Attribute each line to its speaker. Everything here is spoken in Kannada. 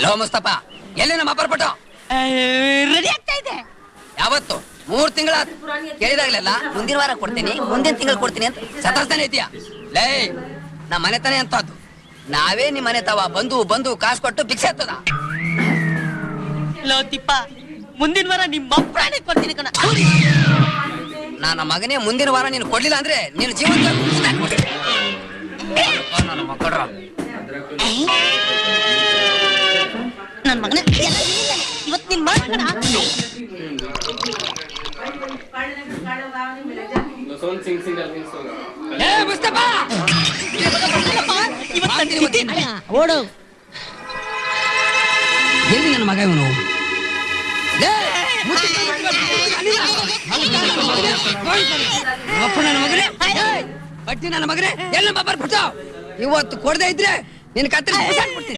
Speaker 1: ಲೋ ಮುಸ್ತಫಾ, ಎಲ್ಲಿ ನಮ್ಮ ಅಪ್ಪರ್ಪಟ್ಟು
Speaker 2: ರೆಡಿ ಆಗ್ತಾ ಇದೆ.
Speaker 1: ಯಾವತ್ತು 3 ತಿಂಗಳ ಕೇಳಿದಾಗ್ಲೆಲ್ಲ ಮುಂದಿನ ವಾರ ಕೊಡ್ತೀನಿ, ಮುಂದಿನ ತಿಂಗಳು ಕೊಡ್ತೀನಿ ಅಂತ ಸತರ್ಸ್ತಾನೆ ಐತಿಯ. ಲೇ, ನಮ್ಮ ಮನೆ ತಾನೆ ಅಂತದ್ದು. ನಾವೇ ನಿಮ್ ಮನೆ ತವ ಬಂದು ಕಾಸು ಕೊಟ್ಟು ಭಿಕ್ಷೆ ಹತ್ತದ.
Speaker 2: ಲೋ ತಿಪ್ಪ, ಮುಂದಿನ ವಾರ ನಿಮ್ಮ ಅಪ್ಪನೇ ಕೊಡ್ತೀನಿ ಕಣ.
Speaker 1: ನನ್ನ ಮಗನೇ ಮುಂದಿನ ವಾರ ನೀನು ಕೊಡ್ಲಿಲ್ಲ ಅಂದ್ರೆ ನೀನು ಜೀವನ ನನ್ನ ಮಕ್ಕಳ್ರ
Speaker 2: ನನ್ ಮಗನ ಇವತ್ತು ನಿನ್ ಮಾಡ್ಕಣ.
Speaker 1: ಓಡು. ಎಲ್ಲಿ ನನ್ನ ಮಗ ಇವನು? ಬಟ್ಟಿ ನನ್ನ ಮಗನೇ ಎಲ್ಲ ಬರ್ಬಿಡ್ತಾವ್. ಇವತ್ತು ಕೊಡದೇ ಇದ್ರೆ ನಿನ್ ಕತ್ತರಿ